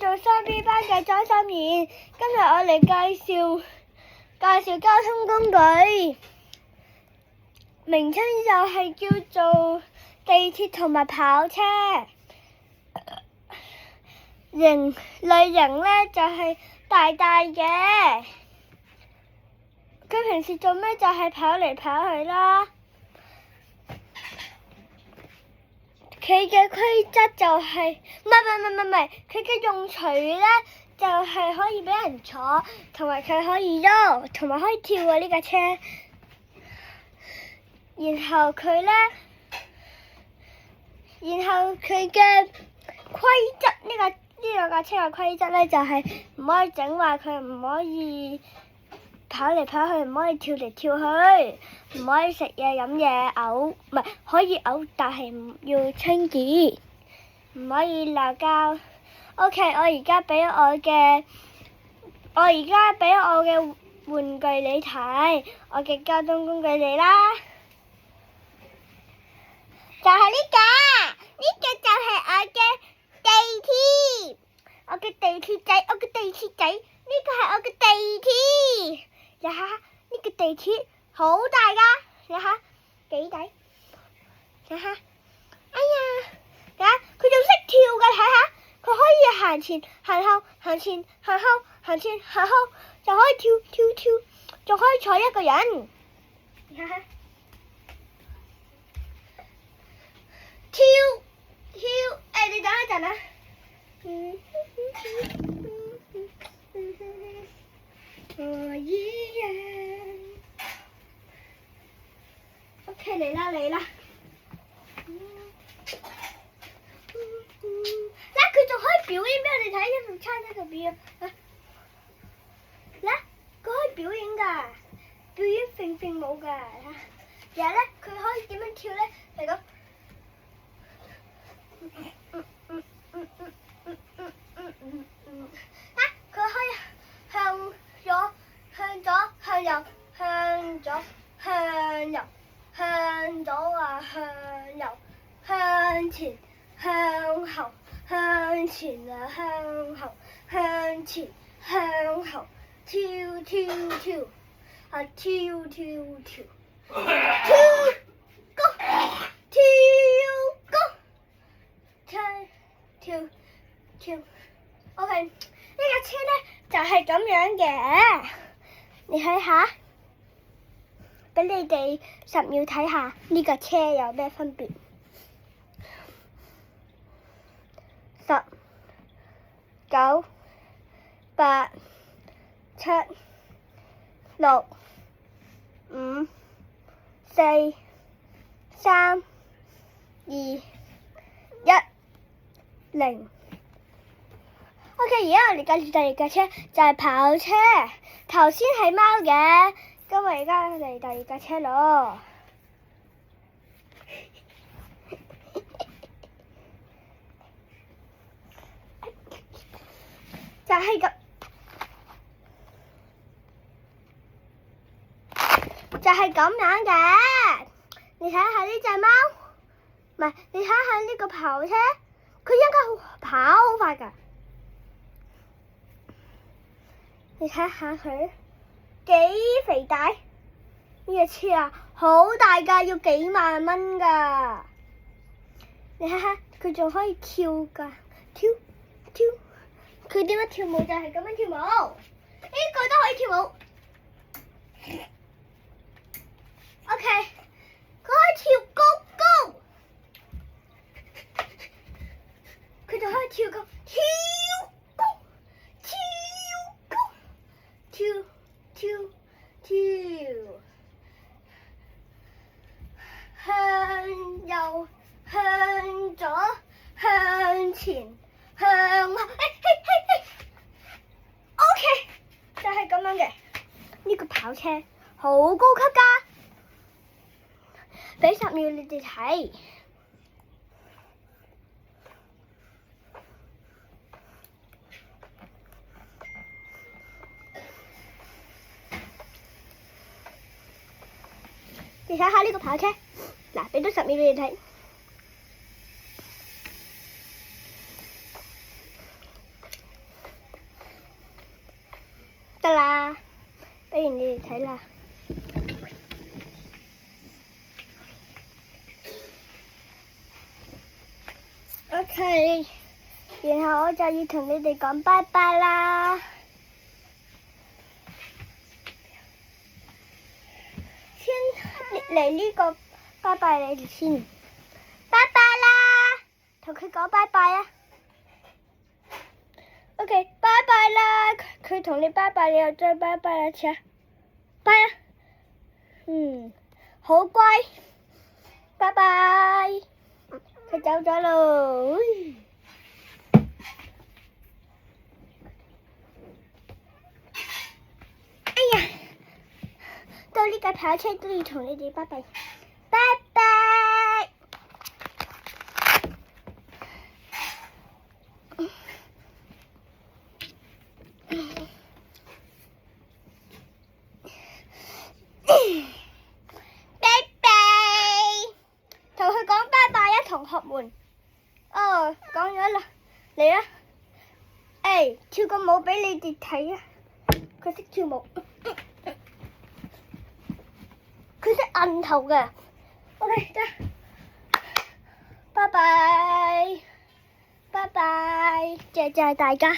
做3B 班嘅莊心妍，今日我嚟介紹交通工具，名稱就係叫做地鐵同埋跑車。類型呢就係大嘅，佢平時做咩就係跑嚟跑去啦。佢嘅規則就係唔係，佢嘅用途呢就係可以俾人坐，同埋佢可以喐，同埋可以跳啊呢架車。然後佢嘅規則呢兩架車嘅規則呢，就係唔可以整壞佢，唔可以跑嚟跑去，唔可以跳嚟跳去，唔可以食嘢飲嘢嘔，唔係可以嘔，但係唔要清潔，唔可以鬧交。OK， 我而家俾我嘅玩具你睇，我嘅交通工具嚟啦，就係呢個就係我嘅地鐵，我嘅地鐵仔，呢個係我嘅地鐵。你睇下呢個地鐵好大噶，你睇下幾大？睇下，哎呀，睇下佢仲識跳噶，睇下佢可以行前行後，行前行後，行前行後，就可以跳，仲可以坐一個人。你睇下，跳，你等一陣啊。OK， 嚟啦！佢仲可以表演俾我哋睇，一路參加個表演。佢可以表演㗎，表演揈舞㗎。然後佢可以點樣跳呢？係咁。佢可以向左、向右、向左、向右、向左啊、向右、向前、向後、向前啊、向後、向前、向後，跳啊跳跳 OK， 呢架車呢就係咁樣嘅，你睇下，俾你哋10秒睇下呢架車有咩分別。10、9、8、7、6、5、4、3、2、1、0。OK， 而家我哋介紹第二架車就係跑車。頭先係貓嘅，今日而家嚟第二架車咯。就係咁樣嘅。你睇下呢隻貓，唔係，你睇下呢個跑車，佢應該跑好快㗎。你睇下佢幾肥大，呢個車啊好大㗎，要幾萬蚊㗎。你睇下佢仲可以跳㗎，跳，佢點樣跳舞就係咁樣跳舞，呢個都可以跳舞。OK， 佢可以跳高，佢就可以跳高，向右，向左，向前，向後，OK， 就係咁樣嘅。呢個跑車好高級㗎，俾10秒你哋睇。你睇下呢個跑車，嗱，俾多10秒俾你睇。俾完你哋睇啦。OK， 然後我就要同你哋講拜拜啦。先嚟呢個拜拜你哋先，拜拜啦，同佢講拜拜啊。OK， 拜拜啦，佢同你拜拜，你又再拜拜一次啊，拜啊。好乖，拜拜。佢走咗咯。哎呀，到呢架跑車都要同你哋拜拜，拜拜。拜拜，同佢講拜拜啊，同學們。哦，講咗啦，嚟啦。跳個舞俾你哋睇啊！佢識跳舞，佢識摁頭嘅。OK， 得，拜拜，拜拜，謝謝大家。